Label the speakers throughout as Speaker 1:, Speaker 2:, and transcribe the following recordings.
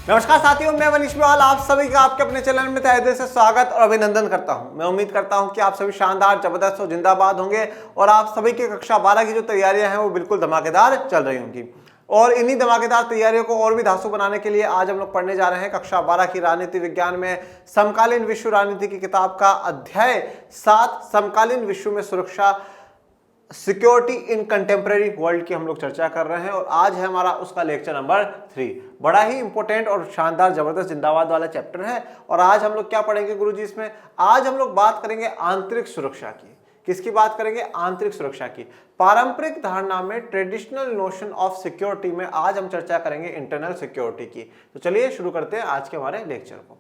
Speaker 1: नमस्कार साथियों, मैं मनीष बिवाल आप सभी का आपके अपने चैनल में तहे दिल से स्वागत और अभिनंदन करता हूं। मैं उम्मीद करता हूं कि आप सभी शानदार, जबरदस्त और जिंदाबाद होंगे और आप सभी की कक्षा 12 की जो तैयारियां हैं वो बिल्कुल धमाकेदार चल रही होंगी। और इन्हीं धमाकेदार तैयारियों को और भी धांसू बनाने के लिए आज हम लोग पढ़ने जा रहे हैं कक्षा 12 की राजनीति विज्ञान में समकालीन विश्व राजनीति की किताब का अध्याय 7 समकालीन विश्व में सुरक्षा, सिक्योरिटी इन कंटेम्प्रेरी वर्ल्ड की हम लोग चर्चा कर रहे हैं। और आज है हमारा उसका लेक्चर नंबर 3। बड़ा ही इंपॉर्टेंट और शानदार, जबरदस्त, जिंदाबाद वाला चैप्टर है। और आज हम लोग क्या पढ़ेंगे गुरुजी इसमें? आज हम लोग बात करेंगे आंतरिक सुरक्षा की। किसकी बात करेंगे? आंतरिक सुरक्षा की। पारंपरिक धारणा में, ट्रेडिशनल नोशन ऑफ सिक्योरिटी में आज हम चर्चा करेंगे इंटरनल सिक्योरिटी की। तो चलिए शुरू करते हैं आज के हमारे लेक्चर को।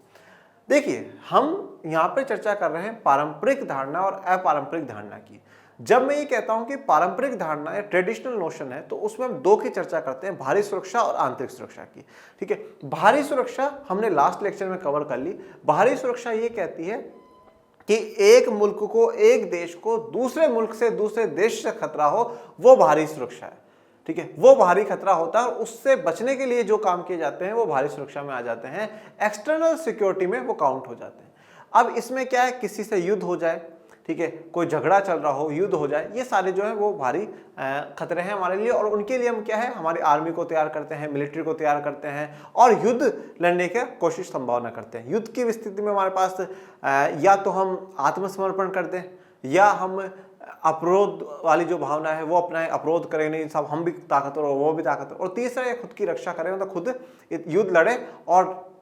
Speaker 1: देखिए, हम यहाँ पे चर्चा कर रहे हैं पारंपरिक धारणा और अपारंपरिक धारणा की। जब मैं ये कहता हूं कि पारंपरिक धारणा या ट्रेडिशनल नोशन है, तो उसमें हम दो की चर्चा करते हैं, भारी सुरक्षा और आंतरिक सुरक्षा की। ठीक है, भारी सुरक्षा हमने लास्ट लेक्चर में कवर कर ली। भारी सुरक्षा ये कहती है कि एक मुल्क को, एक देश को दूसरे मुल्क से, दूसरे देश से खतरा हो, वो भारी सुरक्षा है। ठीक है, वो भारी खतरा होता है और उससे बचने के लिए जो काम किए जाते हैं वो भारी सुरक्षा में आ जाते हैं। एक्सटर्नल सिक्योरिटी में वो काउंट हो जाते हैं। अब इसमें क्या है, किसी से युद्ध हो जाए, ठीक है, कोई झगड़ा चल रहा हो, युद्ध हो जाए, ये सारे जो है वो भारी खतरे हैं हमारे लिए। और उनके लिए हम क्या है, हमारी आर्मी को तैयार करते हैं, मिलिट्री को तैयार करते हैं और युद्ध लड़ने की कोशिश, संभावना करते हैं। युद्ध की स्थिति में हमारे पास या तो हम आत्मसमर्पण कर दें या हम अपरोध वाली जो भावना है वो अपनाएं, अपरोध करें, नहीं साहब हम भी ताकतवर और वो भी ताकतवर। और तीसरा, ये खुद की रक्षा करें, मतलब खुद युद्ध लड़े और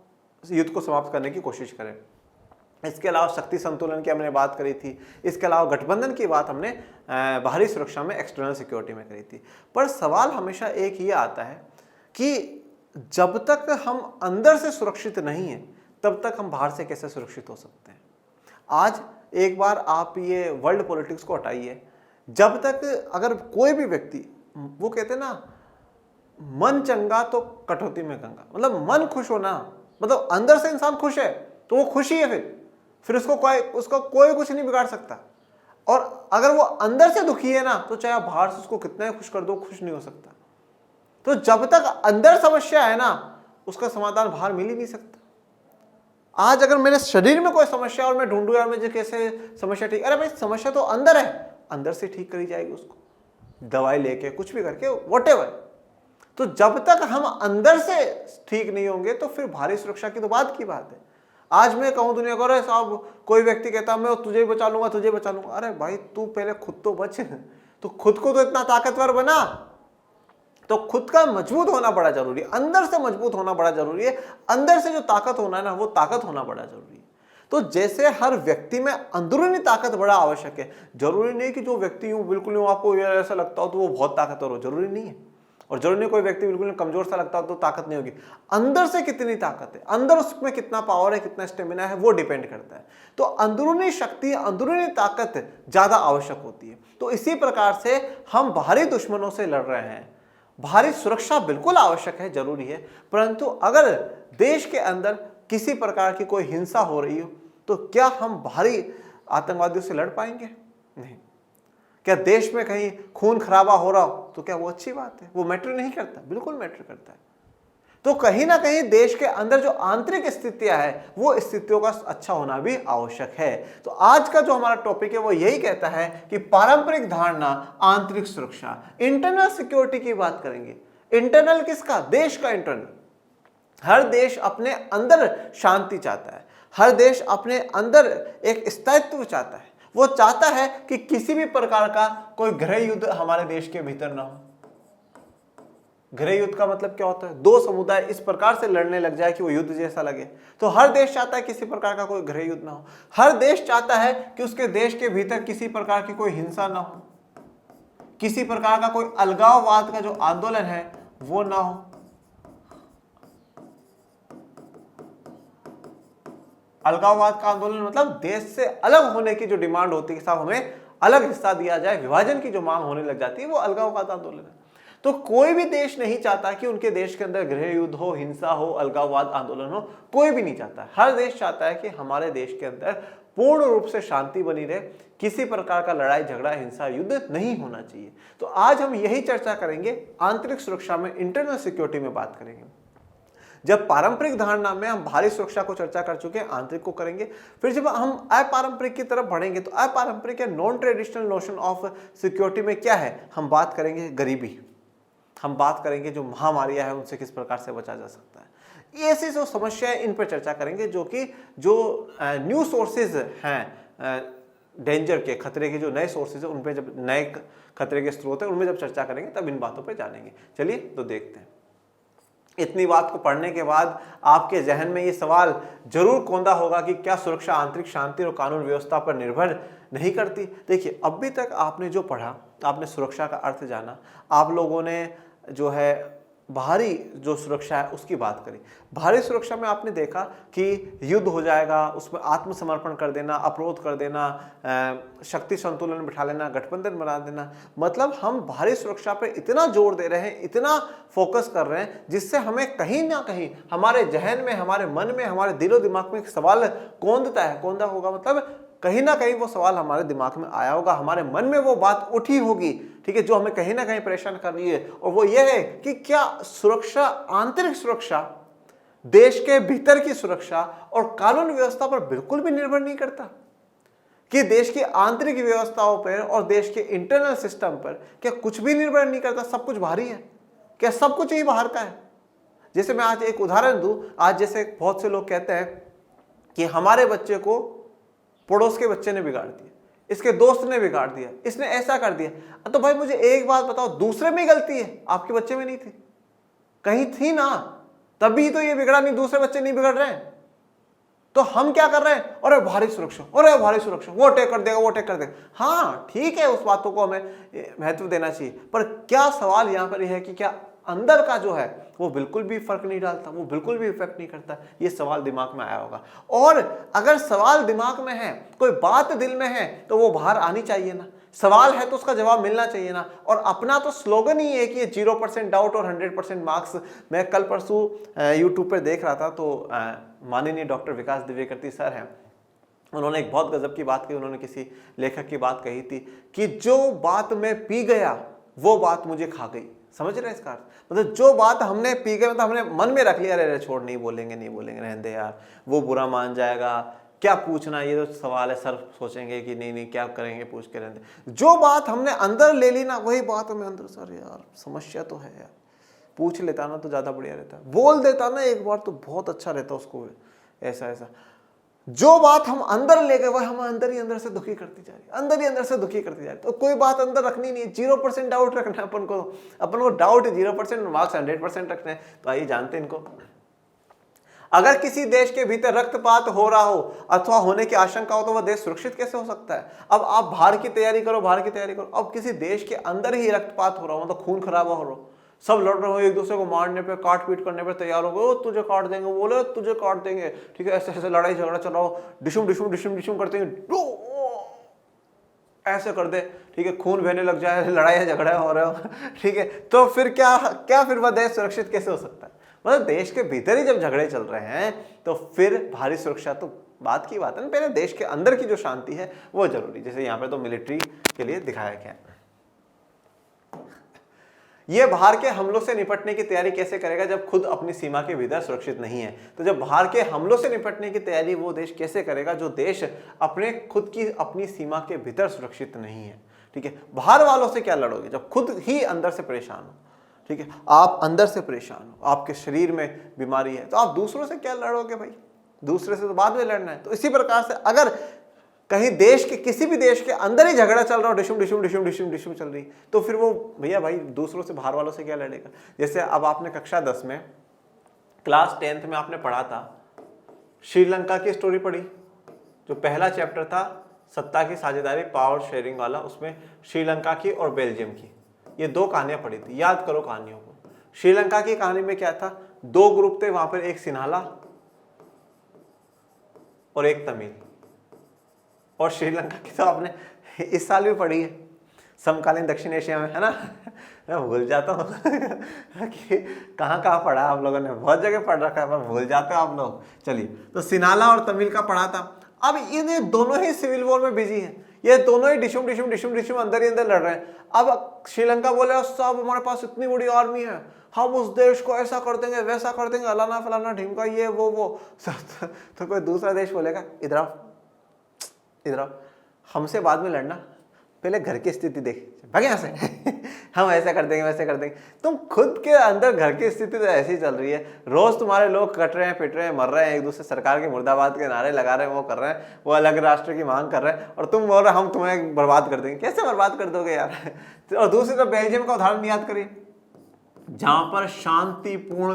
Speaker 1: युद्ध को समाप्त करने की कोशिश करें। इसके अलावा शक्ति संतुलन की हमने बात करी थी। इसके अलावा गठबंधन की बात हमने बाहरी सुरक्षा में, एक्सटर्नल सिक्योरिटी में करी थी। पर सवाल हमेशा एक ही आता है कि जब तक हम अंदर से सुरक्षित नहीं हैं, तब तक हम बाहर से कैसे सुरक्षित हो सकते हैं? आज एक बार आप ये वर्ल्ड पॉलिटिक्स को हटाइए, जब तक अगर कोई भी व्यक्ति, वो कहते हैं ना, मन चंगा तो कटौती में गंगा, मतलब मन खुश होना, मतलब अंदर से इंसान खुश है तो वो खुशी है, फिर उसको कोई कुछ नहीं बिगाड़ सकता। और अगर वो अंदर से दुखी है ना, तो चाहे आप बाहर से उसको कितना ही खुश कर दो, खुश नहीं हो सकता। तो जब तक अंदर समस्या है ना, उसका समाधान बाहर मिल ही नहीं सकता। आज अगर मेरे शरीर में कोई समस्या और मैं ढूंढूं यार मुझे कैसे समस्या ठीक, अरे भाई समस्या तो अंदर है, अंदर से ठीक करी जाएगी, उसको दवाई लेके कुछ भी करके, व्हाटएवर। तो जब तक हम अंदर से ठीक नहीं होंगे तो फिर भारी सुरक्षा की तो बात की बात है। आज मैं कहूं दुनिया को, अरे साहब, कोई व्यक्ति कहता मैं तुझे बचा लूंगा, तुझे बचा लूंगा। अरे भाई, तू पहले खुद तो बच, तो खुद को तो इतना ताकतवर बना। तो खुद का मजबूत होना बड़ा जरूरी है, अंदर से मजबूत होना बड़ा जरूरी है। अंदर से जो ताकत होना है ना, वो ताकत होना बड़ा जरूरी है। तो जैसे हर व्यक्ति में अंदरूनी ताकत बड़ा आवश्यक है, जरूरी नहीं कि जो व्यक्ति बिल्कुल आपको ऐसा लगता हो तो वो बहुत ताकतवर हो, जरूरी नहीं है। और जरूरी नहीं कोई व्यक्ति बिल्कुल कमजोर सा लगता हो तो ताकत नहीं होगी। अंदर से कितनी ताकत है, अंदर उसमें कितना पावर है, कितना स्टेमिना है, वो डिपेंड करता है। तो अंदरूनी शक्ति, अंदरूनी ताकत ज्यादा आवश्यक होती है। तो इसी प्रकार से हम बाहरी दुश्मनों से लड़ रहे हैं। बाहरी सुरक्षा बिल्कुल आवश्यक है, जरूरी है, परंतु अगर देश के अंदर किसी प्रकार की कोई हिंसा हो रही हो तो क्या हम बाहरी आतंकवादियों से लड़ पाएंगे? नहीं। क्या देश में कहीं खून खराबा हो रहा हो तो क्या वो अच्छी बात है? वो मैटर नहीं करता, बिल्कुल मैटर करता है। तो कहीं ना कहीं देश के अंदर जो आंतरिक स्थितियां है, वो स्थितियों का अच्छा होना भी आवश्यक है। तो आज का जो हमारा टॉपिक है वो यही कहता है कि पारंपरिक धारणा, आंतरिक सुरक्षा, इंटरनल सिक्योरिटी की बात करेंगे। इंटरनल किसका? देश का इंटरनल। हर देश अपने अंदर शांति चाहता है, हर देश अपने अंदर एक स्थायित्व चाहता है। वो चाहता है कि किसी भी प्रकार का कोई गृह युद्ध हमारे देश के भीतर ना हो। गृह युद्ध का मतलब क्या होता है? दो समुदाय इस प्रकार से लड़ने लग जाए कि वो युद्ध जैसा लगे। तो हर देश चाहता है किसी प्रकार का कोई गृह युद्ध ना हो। हर देश चाहता है कि उसके देश के भीतर किसी प्रकार की कोई हिंसा ना हो, किसी प्रकार का कोई अलगाववाद का जो आंदोलन है वो ना हो। अलगाववाद का आंदोलन मतलब देश से अलग होने की जो डिमांड होती है कि साहब हमें अलग हिस्सा दिया जाए, विभाजन की जो मांग होने लग जाती है, वो अलगाववाद आंदोलन है। तो कोई भी देश नहीं चाहता कि उनके देश के अंदर गृह युद्ध हो, हिंसा हो, अलगाववाद आंदोलन हो, कोई भी नहीं चाहता। हर देश चाहता है कि हमारे देश के अंदर पूर्ण रूप से शांति बनी रहे, किसी प्रकार का लड़ाई झगड़ा, हिंसा, युद्ध नहीं होना चाहिए। तो आज हम यही चर्चा करेंगे, आंतरिक सुरक्षा में, इंटरनल सिक्योरिटी में बात करेंगे। जब पारंपरिक धारणा में हम बाहरी सुरक्षा को चर्चा कर चुके हैं, आंतरिक को करेंगे। फिर जब हम अपारंपरिक की तरफ बढ़ेंगे तो अपारंपरिक या non traditional notion of security में क्या है, हम बात करेंगे गरीबी, हम बात करेंगे जो महामारियां हैं उनसे किस प्रकार से बचा जा सकता है। ये ऐसी जो समस्याएं, इन पर चर्चा करेंगे जो कि न्यू सोर्सेज हैं डेंजर के, खतरे के जो नए सोर्सेज है उन पे, जब नए खतरे के स्रोत है उनमें जब चर्चा करेंगे तब इन बातों पे जानेंगे। चलिए तो देखते हैं। इतनी बात को पढ़ने के बाद आपके जहन में ये सवाल जरूर कौंधा होगा कि क्या सुरक्षा आंतरिक शांति और कानून व्यवस्था पर निर्भर नहीं करती। देखिए, अभी तक आपने जो पढ़ा, आपने सुरक्षा का अर्थ जाना, आप लोगों ने जो है बाहरी जो सुरक्षा है उसकी बात करी। बाहरी सुरक्षा में आपने देखा कि युद्ध हो जाएगा, उसमें आत्मसमर्पण कर देना, अपरोध कर देना, शक्ति संतुलन बिठा लेना, गठबंधन बना देना। मतलब हम बाहरी सुरक्षा पे इतना जोर दे रहे हैं, इतना फोकस कर रहे हैं, जिससे हमें कहीं ना कहीं हमारे जहन में, हमारे मन में, हमारे दिलो दिमाग में एक सवाल कौंधता है। कौंधा होगा मतलब कहीं ना कहीं वो सवाल हमारे दिमाग में आया होगा, हमारे मन में वो बात उठी होगी, ठीक है, जो हमें कहीं ना कहीं परेशान कर रही है। और वो ये है कि क्या सुरक्षा, आंतरिक सुरक्षा, देश के भीतर की सुरक्षा और कानून व्यवस्था पर बिल्कुल भी निर्भर नहीं करता? कि देश की आंतरिक व्यवस्थाओं पर और देश के इंटरनल सिस्टम पर क्या कुछ भी निर्भर नहीं करता? सब कुछ बाहरी है? क्या सब कुछ ही बाहर का है? जैसे मैं आज एक उदाहरण दूं, आज जैसे बहुत से लोग कहते हैं कि हमारे बच्चे को पड़ोस के बच्चे ने बिगाड़ दिया, इसके दोस्त ने बिगाड़ दिया, इसने ऐसा कर दिया। तो भाई मुझे एक बात बताओ, दूसरे में गलती है, आपके बच्चे में नहीं थी? कहीं थी ना, तभी तो ये बिगड़ा, नहीं दूसरे बच्चे नहीं बिगड़ रहे हैं। तो हम क्या कर रहे हैं, अरे भारी सुरक्षा, अरे भारी सुरक्षा, वो टेक कर देगा, वो टेक कर देगा। हाँ ठीक है, उस बातों को हमें महत्व देना चाहिए, पर क्या सवाल यहाँ पर यह है कि क्या अंदर का जो है वो बिल्कुल भी फर्क नहीं डालता, वो बिल्कुल भी इफेक्ट नहीं करता? ये सवाल दिमाग में आया होगा। और अगर सवाल दिमाग में है, कोई बात दिल में है, तो वो बाहर आनी चाहिए ना। सवाल है तो उसका जवाब मिलना चाहिए ना। और अपना तो स्लोगन ही है कि 0% डाउट और 100% मार्क्स। मैं कल परसों यूट्यूब पर देख रहा था, तो माननीय डॉक्टर विकास दिव्यकृति सर हैं, उन्होंने एक बहुत गजब की बात कही। उन्होंने किसी लेखक की बात कही थी कि जो बात मैं पी गया वो बात मुझे खा गई। समझ रहे हैं इसका अर्थ? मतलब जो बात हमने पी गए, मतलब हमने मन में रख लिया, अरे छोड़, नहीं बोलेंगे, नहीं बोलेंगे, रहने दे यार, वो बुरा मान जाएगा, क्या पूछना, ये तो सवाल है, सर सोचेंगे कि नहीं क्या करेंगे, पूछ के रहने दे। जो बात हमने अंदर ले ली ना, वही बात हमें अंदर, सर यार समस्या तो है यार, पूछ लेता ना तो ज्यादा बढ़िया रहता, बोल देता ना एक बार तो बहुत अच्छा रहता उसको, ऐसा। जो बात हम अंदर ले गए वह हमें अंदर ही अंदर से दुखी करती जा रही है, अंदर ही अंदर से दुखी करती जा रही है। तो कोई बात अंदर रखनी नहीं है, 0% डाउट रखना है अपन को डाउट 0%, मार्क्स 100% रखने हैं। तो आइए जानते हैं इनको। अगर किसी देश के भीतर रक्तपात हो रहा हो अथवा होने की आशंका हो तो वह देश सुरक्षित कैसे हो सकता है? अब आप बाहर की तैयारी करो, बाहर की तैयारी करो, अब किसी देश के अंदर ही रक्तपात हो रहा हो, मतलब खून खराबा हो रहा हो, सब लड़ रहे हो, एक दूसरे को मारने पे, काट पीट करने पे तैयार हो गए, तुझे काट देंगे, बोले तुझे काट देंगे, ठीक है, ऐसे ऐसे लड़ाई झगड़ा चल रहा हो, डिशुम डिशुम डिशुम डिशुम करते हैं, ऐसे कर दे, ठीक है, खून बहने लग जाए, लड़ाई झगड़ा हो रहे हो, ठीक है, तो फिर क्या फिर वह देश सुरक्षित कैसे हो सकता है? मतलब देश के भीतर ही जब झगड़े चल रहे हैं तो फिर भारी सुरक्षा तो बात की बात है ना। पहले देश के अंदर की जो शांति है वो जरूरी, जैसे यहाँ पे तो मिलिट्री के लिए दिखाया गया। ये बाहर के हमलों से निपटने की तैयारी कैसे करेगा जब खुद अपनी सीमा के भीतर सुरक्षित नहीं है? तो जब बाहर के हमलों से निपटने की तैयारी वो देश कैसे करेगा जो देश अपने खुद की अपनी सीमा के भीतर सुरक्षित नहीं है? ठीक है, बाहर वालों से क्या लड़ोगे जब खुद ही अंदर से परेशान हो? ठीक है, आप अंदर से परेशान हो, आपके शरीर में बीमारी है, तो आप दूसरों से क्या लड़ोगे भाई? दूसरे से तो बाद में लड़ना है। तो इसी प्रकार से अगर कहीं देश के, किसी भी देश के अंदर ही झगड़ा चल रहा हो, डिशुम डिशुम डिशुम डिशुम डिशुम चल रही, तो फिर वो भैया भाई दूसरों से, बाहर वालों से क्या लड़ेगा? जैसे अब आपने कक्षा 10 में, क्लास 10th में आपने पढ़ा था, श्रीलंका की स्टोरी पढ़ी, जो पहला चैप्टर था सत्ता की साझेदारी, पावर शेयरिंग वाला, उसमें श्रीलंका की और बेल्जियम की ये 2 कहानियां पढ़ी थी। याद करो कहानियों को। श्रीलंका की कहानी में क्या था? 2 ग्रुप थे वहां पर, एक सिन्हाला और एक तमिल। और श्रीलंका की तो आपने इस साल भी पढ़ी है, समकालीन दक्षिण एशिया में, है ना? मैं भूल जाता हूँ कि कहाँ पढ़ा आप लोगों ने, बहुत जगह पढ़ रखा है पर भूल जाते हो आप लोग। चलिए, तो सिन्हाला और तमिल का पढ़ा था। अब ये दोनों ही सिविल वॉर में बिजी हैं। ये दोनों ही डिशुम डिशुम डिशुम डिशुम अंदर ही अंदर लड़ रहे हैं। अब श्रीलंका बोले साहब हमारे पास इतनी बड़ी आर्मी है, हम उस देश को ऐसा कर देंगे वैसा कर देंगे, अलाना फलाना ढिमका ये वो तो कोई दूसरा देश बोलेगा इधर आओ इधर आओ, हमसे बाद में लड़ना, पहले घर की स्थिति देख, भागे यहाँ से हम ऐसा कर देंगे वैसे कर देंगे। तुम खुद के अंदर घर की स्थिति तो ऐसी ही चल रही है, रोज तुम्हारे लोग कट रहे हैं, पिट रहे हैं, मर रहे हैं, एक दूसरे सरकार के मुर्दाबाद के नारे लगा रहे हैं, वो कर रहे हैं, वो अलग राष्ट्र की मांग कर रहे हैं, और तुम बोल रहे हम तुम्हें बर्बाद कर देंगे। कैसे बर्बाद कर दोगे यार? और दूसरी तरफ बेल्जियम का उदाहरण याद करिए, जहां पर शांतिपूर्ण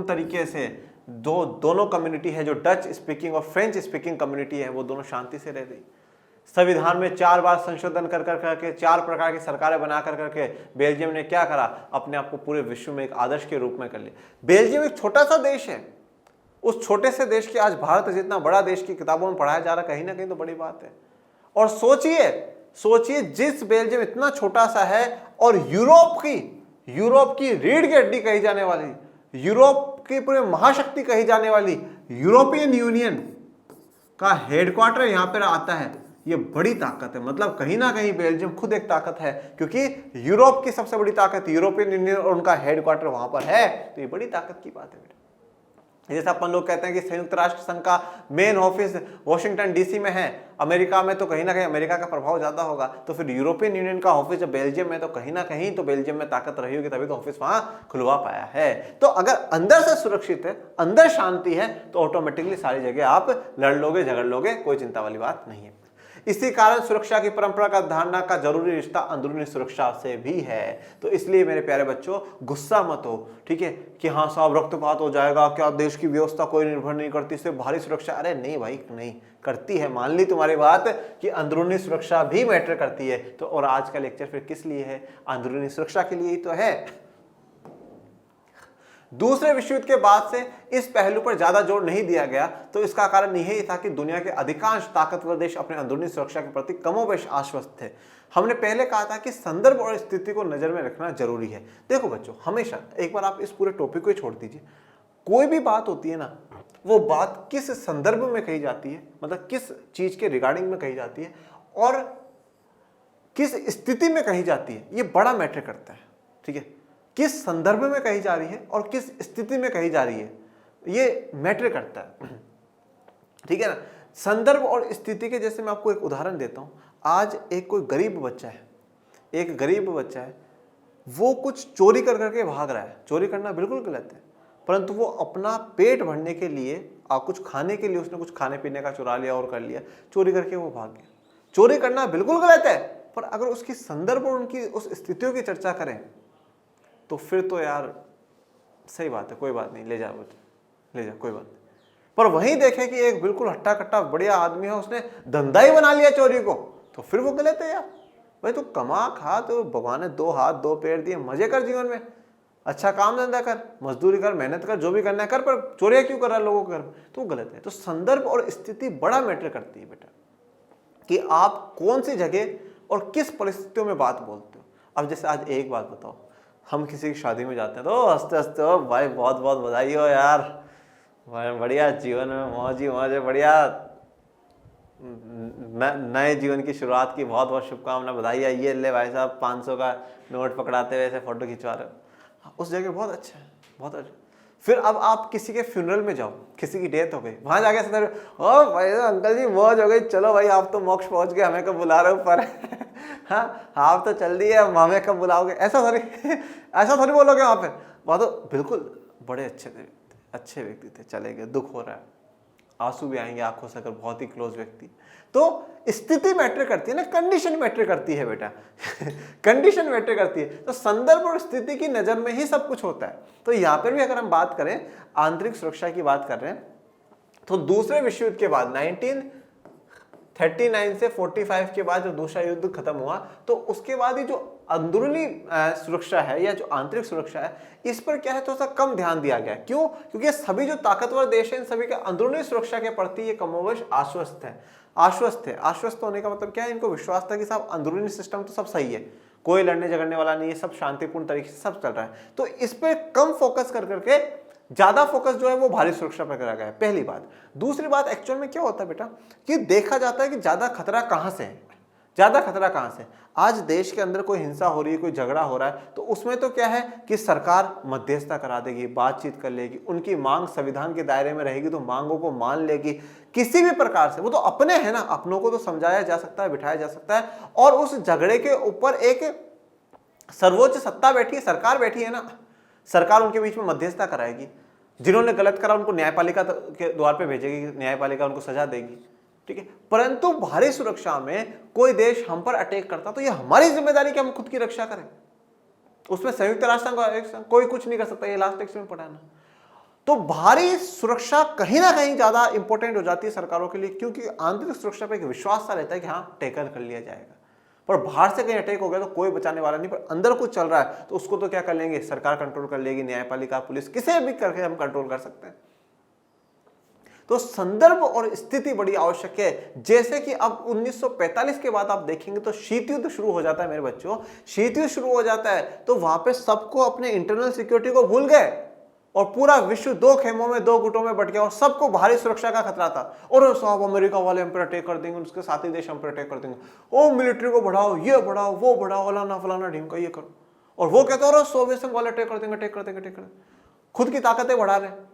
Speaker 1: तरीके से दोनों कम्युनिटी है, जो डच स्पीकिंग और फ्रेंच स्पीकिंग कम्युनिटी है, वो दोनों शांति से रह रही। संविधान में 4 बार संशोधन कर करके 4 प्रकार की सरकारें बना करके बेल्जियम ने क्या करा, अपने आप को पूरे विश्व में एक आदर्श के रूप में कर लिया। बेल्जियम एक छोटा सा देश है, उस छोटे से देश के आज भारत जितना बड़ा देश की किताबों में पढ़ाया जा रहा, कहीं ना कहीं तो बड़ी बात है। और सोचिए जिस बेल्जियम इतना छोटा सा है और यूरोप की रीढ़ की हड्डी कही जाने वाली, यूरोप की पूरे महाशक्ति कही जाने वाली यूरोपियन यूनियन का हेडक्वार्टर यहां पर आता है, ये बड़ी ताकत है। मतलब कहीं ना कहीं बेल्जियम खुद एक ताकत है, क्योंकि यूरोप की सबसे बड़ी ताकत यूरोपियन यूनियन और उनका हेडक्वार्टर वहां पर है, तो ये बड़ी ताकत की बात है बेटा। जैसे अपन लोग कहते हैं कि संयुक्त राष्ट्र संघ का मेन ऑफिस वॉशिंगटन डीसी में है, अमेरिका में तो कहीं ना कहीं अमेरिका का प्रभाव ज्यादा होगा, तो फिर यूरोपियन यूनियन का ऑफिस जब बेल्जियम में, तो कहीं ना कहीं तो बेल्जियम में ताकत रही होगी, तभी तो ऑफिस वहां खुलवा पाया है। तो अगर अंदर से सुरक्षित है, अंदर शांति है, तो ऑटोमेटिकली सारी जगह आप लड़ लोगे, झगड़ लोगे, कोई चिंता वाली बात नहीं है। इसी कारण सुरक्षा की परंपरा का धारणा का जरूरी रिश्ता अंदरूनी सुरक्षा से भी है। तो इसलिए मेरे प्यारे बच्चों, गुस्सा मत हो, ठीक है, कि हाँ साहब रक्तपात हो जाएगा, क्या देश की व्यवस्था कोई निर्भर नहीं करती, सिर्फ बाहरी सुरक्षा? अरे नहीं भाई, नहीं करती है, मान ली तुम्हारी बात कि अंदरूनी सुरक्षा भी मैटर करती है। तो और आज का लेक्चर फिर किस लिए है? अंदरूनी सुरक्षा के लिए ही तो है। दूसरे विश्व युद्ध के बाद से इस पहलू पर ज्यादा जोर नहीं दिया गया, तो इसका कारण यही था कि दुनिया के अधिकांश ताकतवर देश अपने अंदरूनी सुरक्षा के प्रति कमोबेश आश्वस्त थे। हमने पहले कहा था कि संदर्भ और स्थिति को नजर में रखना जरूरी है। देखो बच्चों, हमेशा एक बार आप इस पूरे टॉपिक को ही छोड़ दीजिए, कोई भी बात होती है ना, वो बात किस संदर्भ में कही जाती है, मतलब किस चीज के रिगार्डिंग में कही जाती है और किस स्थिति में कही जाती है, ये बड़ा मैटर करता है। ठीक है, किस संदर्भ में कही जा रही है और किस स्थिति में कही जा रही है, ये मैटर करता है। ठीक है ना। संदर्भ और स्थिति के जैसे मैं आपको एक उदाहरण देता हूं। आज एक कोई गरीब बच्चा है, वो कुछ चोरी कर करके भाग रहा है। चोरी करना बिल्कुल गलत है, परंतु वो अपना पेट भरने के लिए कुछ खाने के लिए उसने कुछ खाने पीने का चुरा लिया और कर लिया, चोरी करके वो भाग गया। चोरी करना बिल्कुल गलत है, पर अगर उसकी संदर्भ और उनकी उस स्थितियों की चर्चा करें तो फिर तो यार सही बात है, कोई बात नहीं, ले जा कोई बात नहीं। पर वहीं देखें कि एक बिल्कुल हट्टा कट्टा बढ़िया आदमी है, उसने धंधा ही बना लिया चोरी को, तो फिर वो गलत है यार। भाई तू कमा खा, तो भगवान ने 2 हाथ 2 पैर दिए, मजे कर जीवन में, अच्छा काम धंधा कर, मजदूरी कर, मेहनत कर, जो भी करना है कर, पर चोरियां क्यों कर रहा है लोगों के घर में, तो गलत है। तो संदर्भ और स्थिति बड़ा मैटर करती है बेटा, कि आप कौन सी जगह और किस परिस्थितियों में बात बोलते हो। अब जैसे आज एक बात बताओ, हम किसी की शादी में जाते हैं तो हंसते हंसते, हो भाई बहुत बहुत बधाई हो यार, बढ़िया जीवन में मौज ही मौज है, बढ़िया नए जीवन की शुरुआत की बहुत बहुत शुभकामना, बधाई है। ये ले भाई साहब 500 का नोट पकड़ाते हुए ऐसे फोटो खिंचवा रहे हो, उस जगह बहुत अच्छा है, बहुत अच्छा। फिर अब आप किसी के फ्यूनरल में जाओ, किसी की डेथ हो गई, वहां जाके सर ओ भाई अंकल जी मौज हो गई, चलो भाई आप तो मोक्ष पहुंच गए, हमें कब बुला रहे हो पर हाँ आप तो चल दिए, अब हमें कब बुलाओगे, ऐसा थोड़ी बोलोगे वहां पे। वहां तो बिल्कुल बड़े अच्छे व्यक्ति थे, चले गए, दुख हो रहा है, आंसू भी आएंगे आंखों से, अगर बहुत ही क्लोज व्यक्ति। तो स्थिति मैटर करती है ना, कंडीशन मैटर करती है बेटा कंडीशन मैटर करती है। तो संदर्भ और स्थिति की नजर में ही सब कुछ होता है। तो यहां पर भी अगर हम बात करें, आंतरिक सुरक्षा की बात कर रहे हैं, तो दूसरे विश्व युद्ध के बाद 1939 से 45 के बाद जो दूसरा युद्ध खत्म हुआ, तो उसके बाद ही जो अंदरूनी सुरक्षा है या जो आंतरिक सुरक्षा है, इस पर क्या है थोड़ा सा कम ध्यान दिया गया। क्यों? क्योंकि सभी जो ताकतवर देश हैं, इन सभी के अंदरूनी सुरक्षा के प्रति ये कमोबेश आश्वस्त है। आश्वस्त होने का मतलब क्या है? इनको विश्वास था कि साहब अंदरूनी सिस्टम तो सब सही है, कोई लड़ने झगड़ने वाला नहीं है, सब शांतिपूर्ण तरीके से सब चल रहा है। तो इस पर कम फोकस कर करके ज्यादा फोकस जो है वो भारी सुरक्षा पर करा गया है, पहली बात। दूसरी बात, एक्चुअल में क्या होता है बेटा कि देखा जाता है कि ज्यादा खतरा कहां से है, ज्यादा खतरा कहां से। आज देश के अंदर कोई हिंसा हो रही है, कोई झगड़ा हो रहा है, तो उसमें तो क्या है कि सरकार मध्यस्थता करा देगी, बातचीत कर लेगी, उनकी मांग संविधान के दायरे में रहेगी तो मांगों को मान लेगी किसी भी प्रकार से। वो तो अपने हैं ना, अपनों को तो समझाया जा सकता है, बिठाया जा सकता है, और उस झगड़े के ऊपर एक सर्वोच्च सत्ता बैठी है, सरकार बैठी है ना, सरकार उनके बीच में मध्यस्थता कराएगी। जिन्होंने गलत करा उनको न्यायपालिका के द्वार पे भेजेगी, न्यायपालिका उनको सजा देगी, ठीक है। परंतु भारी सुरक्षा में कोई देश हम पर अटैक करता तो ये हमारी जिम्मेदारी कि हम खुद की रक्षा करें। उसमें संयुक्त राष्ट्र कोई कुछ नहीं कर सकता, ये लास्ट टेक्स्ट में पढ़ाना। तो भारी सुरक्षा कहीं ना कहीं ज्यादा इंपॉर्टेंट हो जाती है सरकारों के लिए, क्योंकि आंतरिक सुरक्षा पर एक विश्वास सा रहता है कि हाँ टेकन कर लिया जाएगा। पर बाहर से कहीं अटैक हो गया तो कोई बचाने वाला नहीं, पर अंदर कुछ चल रहा है तो उसको तो क्या कर लेंगे, सरकार कंट्रोल कर लेगी, न्यायपालिका, पुलिस, किसे भी करके हम कंट्रोल कर सकते हैं। तो संदर्भ और स्थिति बड़ी आवश्यक है। जैसे कि अब 1945 के बाद आप देखेंगे तो शीत युद्ध शुरू हो जाता है मेरे बच्चों, शीत युद्ध शुरू हो जाता है तो वहां पे सबको अपने इंटरनल सिक्योरिटी को भूल गए और पूरा विश्व दो खेमों में, दो गुटों में बट गया और सबको भारी सुरक्षा का खतरा था। और साहब अमेरिका वाले हम पर अटैक कर देंगे, उसके साथी देश हम पर अटैक कर देंगे, ओ मिलिट्री को बढ़ाओ, ये बढ़ाओ, वो बढ़ाओ, फलाना फलाना ढीमका ये करो। और वो कहते हैं सोवियत संघ वाले अटैक कर देंगे, अटैक कर देंगे, अटैक कर देंगे, खुद की ताकतें बढ़ा रहे हैं।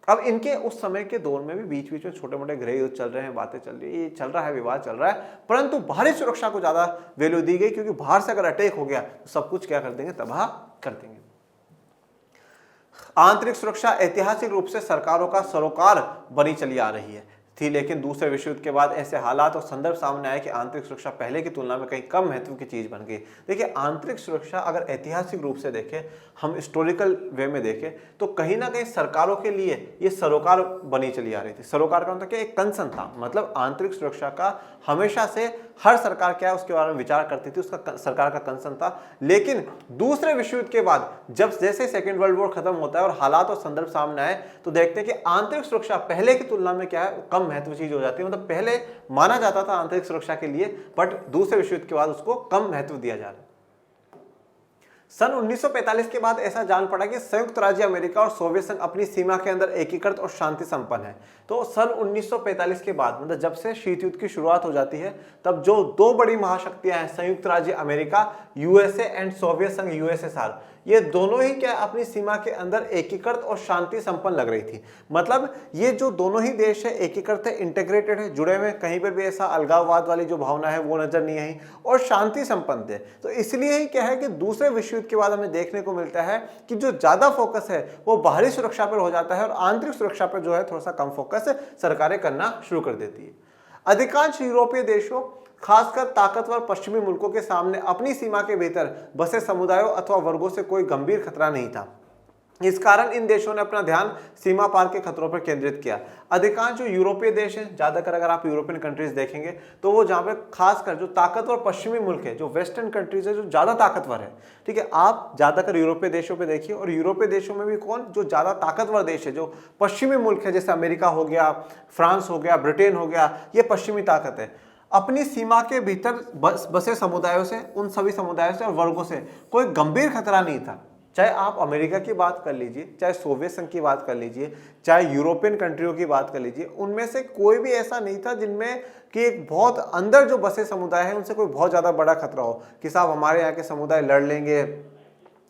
Speaker 1: अब इनके उस समय के दौर में भी बीच बीच में छोटे मोटे गृह युद्ध चल रहे हैं, बातें चल रही है, ये चल रहा है, विवाद चल रहा है, परंतु भारी सुरक्षा को ज्यादा वैल्यू दी गई, क्योंकि बाहर से अगर अटैक हो गया तो सब कुछ क्या कर देंगे, तबाह कर देंगे। आंतरिक सुरक्षा ऐतिहासिक रूप से सरकारों का सरोकार बनी चली आ रही है थी, लेकिन दूसरे विश्व युद्ध के बाद ऐसे हालात और संदर्भ सामने आए कि आंतरिक सुरक्षा पहले की तुलना में कहीं कम महत्व की चीज बन गई। देखिए आंतरिक सुरक्षा अगर ऐतिहासिक रूप से देखें, हम हिस्टोरिकल वे में देखें, तो कहीं ना कहीं सरकारों के लिए ये सरोकार बनी चली आ रही थी। सरोकार का मतलब क्या, एक कंसर्न था, मतलब आंतरिक सुरक्षा का हमेशा से हर सरकार क्या है उसके बारे में विचार करती थी, उसका सरकार का कंसर्न था। लेकिन दूसरे विश्व युद्ध के बाद जब जैसे सेकेंड वर्ल्ड वॉर खत्म होता है और हालात और संदर्भ सामने आए तो देखते हैं कि आंतरिक सुरक्षा पहले की तुलना में क्या है, कम महत्व चीज हो जाती है। मतलब पहले माना जाता था आंतरिक सुरक्षा के लिए, बट दूसरे विश्व युद्ध के बाद उसको कम महत्व दिया जा रहा है। सन 1945 के बाद ऐसा जान पड़ा कि संयुक्त राज्य अमेरिका और सोवियत संघ अपनी सीमा के अंदर एकीकृत और शांति संपन्न है। तो सन 1945 के बाद, मतलब जब से शीत युद्ध की शुरुआत हो जाती है, तब जो दो बड़ी महाशक्तियां हैं, संयुक्त राज्य अमेरिका यूएसए एंड सोवियत संघ यूएसएसआर, ये दोनों ही क्या अपनी सीमा के अंदर एकीकृत और शांति संपन्न लग रही थी। मतलब ये जो दोनों ही देश है एकीकृत है, इंटीग्रेटेड है, जुड़े हुए, कहीं पर भी ऐसा अलगाववाद वाली जो भावना है वो नजर नहीं आई और शांति संपन्न थे। तो इसलिए ही क्या है कि दूसरे विश्व युद्ध के बाद हमें देखने को मिलता है कि जो ज्यादा फोकस है वो बाहरी सुरक्षा पर हो जाता है और आंतरिक सुरक्षा पर जो है थोड़ा सा कम फोकस सरकारें करना शुरू कर देती है। अधिकांश यूरोपीय देशों, खासकर ताकतवर पश्चिमी मुल्कों के सामने अपनी सीमा के भीतर बसे समुदायों अथवा वर्गों से कोई गंभीर खतरा नहीं था। इस कारण इन देशों ने अपना ध्यान सीमा पार के खतरों पर केंद्रित किया। अधिकांश जो यूरोपीय देश हैं, ज्यादातर अगर आप यूरोपियन कंट्रीज देखेंगे तो वो जहाँ पे खासकर जो ताकतवर पश्चिमी मुल्क है, जो वेस्टर्न कंट्रीज है, जो ज्यादा ताकतवर है, ठीक है, आप ज्यादातर यूरोपीय देशों पे देखिए, और यूरोपीय देशों में भी कौन, जो ज्यादा ताकतवर देश है, जो पश्चिमी मुल्क है, जैसे अमेरिका हो गया, फ्रांस हो गया, ब्रिटेन हो गया, ये पश्चिमी ताकत है। अपनी सीमा के भीतर बसे समुदायों से, उन सभी समुदायों से और वर्गों से कोई गंभीर खतरा नहीं था। चाहे आप अमेरिका की बात कर लीजिए, चाहे सोवियत संघ की बात कर लीजिए, चाहे यूरोपियन कंट्रियों की बात कर लीजिए, उनमें से कोई भी ऐसा नहीं था जिनमें कि एक बहुत अंदर जो बसे समुदाय है उनसे कोई बहुत ज़्यादा बड़ा खतरा हो कि साहब हमारे यहाँ के समुदाय लड़ लेंगे,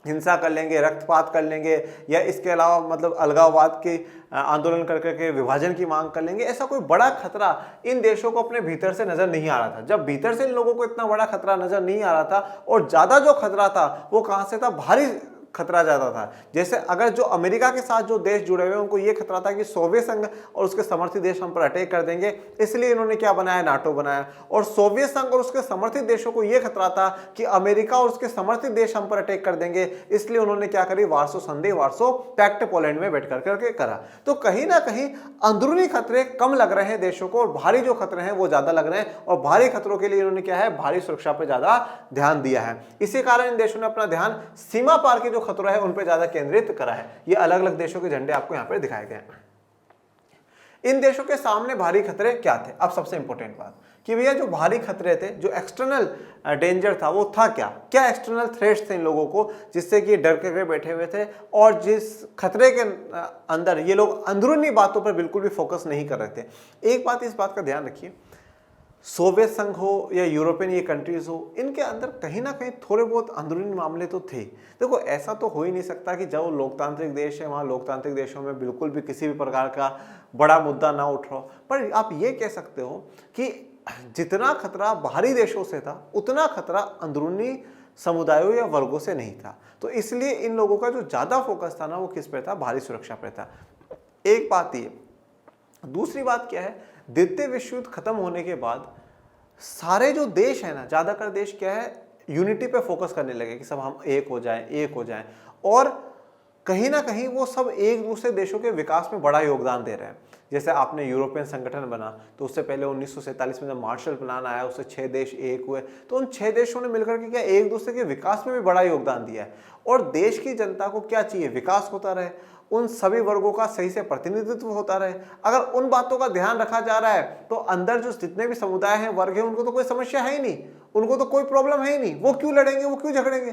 Speaker 1: हिंसा कर लेंगे, रक्तपात कर लेंगे, या इसके अलावा मतलब अलगाववाद के आंदोलन करके विभाजन की मांग कर लेंगे। ऐसा कोई बड़ा खतरा इन देशों को अपने भीतर से नजर नहीं आ रहा था। जब भीतर से इन लोगों को इतना बड़ा खतरा नजर नहीं आ रहा था, और ज्यादा जो खतरा था वो कहां से था, भारी खतरा ज्यादा था। जैसे अगर जो अमेरिका के साथ जो देश जुड़े हुए उनको ये खतरा था कि सोवियत संघ और उसके समर्थित देश हम पर अटैक कर देंगे, इसलिए इन्होंने क्या बनाया, नाटो बनाया। और सोवियत संघ और उसके समर्थित देशों को यह खतरा था कि अमेरिका और उसके समर्थित देश हम पर अटैक कर देंगे, इसलिए उन्होंने क्या करी, वार्सो संधि, वार्सो पैक्ट पोलैंड में बैठ करके करा। तो कहीं ना कहीं अंदरूनी खतरे कम लग रहे हैं देशों को, और भारी जो खतरे हैं वो ज्यादा लग रहे हैं, और भारी खतरों के लिए इन्होंने क्या है, भारी सुरक्षा पर ज्यादा ध्यान दिया है। इसी कारण इन देशों ने अपना ध्यान सीमा पार के जो खतरा है उन पे ज्यादा केंद्रित करा है। ये अलग अलग देशों के झंडे आपको यहां पर दिखाए गए हैं। इन देशों के सामने भारी खतरे क्या थे? अब सबसे इंपॉर्टेंट बात कि भैया जो बाहरी खतरे थे, जो एक्सटर्नल डेंजर था, वो था क्या क्या एक्सटर्नल थ्रेट्स थे इन लोगों को, जिससे कि डर के बैठे हुए थे, और जिस खतरे के अंदर ये लोग अंदरूनी बातों पर बिल्कुल भी फोकस नहीं कर रहे थे। एक बात, इस बात का ध्यान रखिए, सोवियत संघ हो या यूरोपियन ये कंट्रीज हो, इनके अंदर कहीं ना कहीं थोड़े बहुत अंदरूनी मामले तो थे। देखो, ऐसा तो हो ही नहीं सकता कि जब लोकतांत्रिक देश है वहाँ लोकतांत्रिक देशों में बिल्कुल भी किसी भी प्रकार का बड़ा मुद्दा ना उठ रहा हो। पर आप ये कह सकते हो कि जितना खतरा बाहरी देशों से था, उतना खतरा अंदरूनी समुदायों या वर्गों से नहीं था। तो इसलिए इन लोगों का जो ज़्यादा फोकस था ना, वो किस पे था? बाहरी सुरक्षा पे था। एक बात ये। दूसरी बात क्या है, द्वितीय विश्व युद्ध खत्म होने के बाद सारे जो देश है ना, ज्यादातर देश क्या है, यूनिटी पे फोकस करने लगे कि सब हम एक हो जाएं, एक हो जाएं, और कहीं ना कहीं वो सब एक दूसरे देशों के विकास में बड़ा योगदान दे रहे हैं। जैसे आपने यूरोपियन संगठन बना, तो उससे पहले 1947 में जब मार्शल प्लान आया, उससे 6 देश एक हुए, तो उन 6 देशों ने मिलकर के क्या एक दूसरे के विकास में भी बड़ा योगदान दिया है। और देश की जनता को क्या चाहिए? विकास होता रहे, उन सभी वर्गों का सही से प्रतिनिधित्व होता रहे। अगर उन बातों का ध्यान रखा जा रहा है तो अंदर जो जितने भी समुदाय हैं, वर्ग हैं, उनको तो कोई समस्या है ही नहीं, उनको तो कोई प्रॉब्लम है ही नहीं। वो क्यों लड़ेंगे, वो क्यों झगड़ेंगे?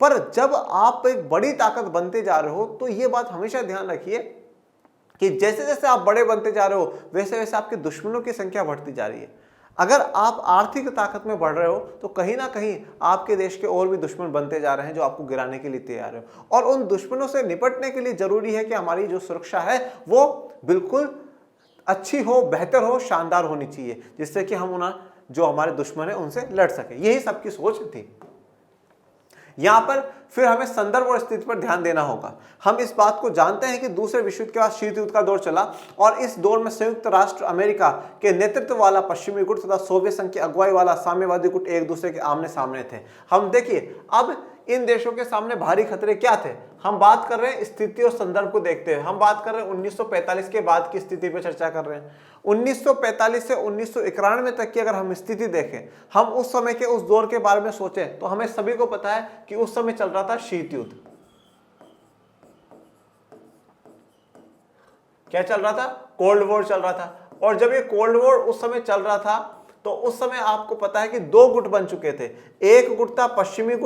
Speaker 1: पर जब आप एक बड़ी ताकत बनते जा रहे हो, तो ये बात हमेशा ध्यान रखिए कि जैसे जैसे आप बड़े बनते जा रहे हो, वैसे वैसे आपके दुश्मनों की संख्या बढ़ती जा रही है। अगर आप आर्थिक ताकत में बढ़ रहे हो, तो कहीं ना कहीं आपके देश के और भी दुश्मन बनते जा रहे हैं जो आपको गिराने के लिए तैयार है। और उन दुश्मनों से निपटने के लिए जरूरी है कि हमारी जो सुरक्षा है वो बिल्कुल अच्छी हो, बेहतर हो, शानदार होनी चाहिए, जिससे कि हम उन्हें, जो हमारे दुश्मन है, उनसे लड़ सके। यही सबकी सोच थी। यहां पर फिर हमें संदर्भ और स्थिति पर ध्यान देना होगा। हम इस बात को जानते हैं कि दूसरे विश्व युद्ध के बाद शीत युद्ध का दौर चला, और इस दौर में संयुक्त राष्ट्र अमेरिका के नेतृत्व वाला पश्चिमी गुट तथा सोवियत संघ की अगुवाई वाला साम्यवादी गुट एक दूसरे के आमने सामने थे। हम देखिए, अब इन देशों के सामने भारी खतरे क्या थे? हम बात कर रहे हैं स्थिति और संदर्भ को देखते हुए, हम बात कर रहे हैं 1945 के बाद की स्थिति पर चर्चा कर रहे हैं। 1945 से 1991 तक की अगर हम स्थिति देखें, हम उस समय के उस दौर के बारे में सोचें, तो हमें सभी को पता है कि उस समय चल रहा था शीत युद्ध। क्या चल रहा था? कोल्ड वॉर चल रहा था। और जब ये कोल्ड वॉर उस समय चल रहा था, तो उस समय आपको पता है कि 2 गुट बन चुके थे। एक गुट था पश्चिमी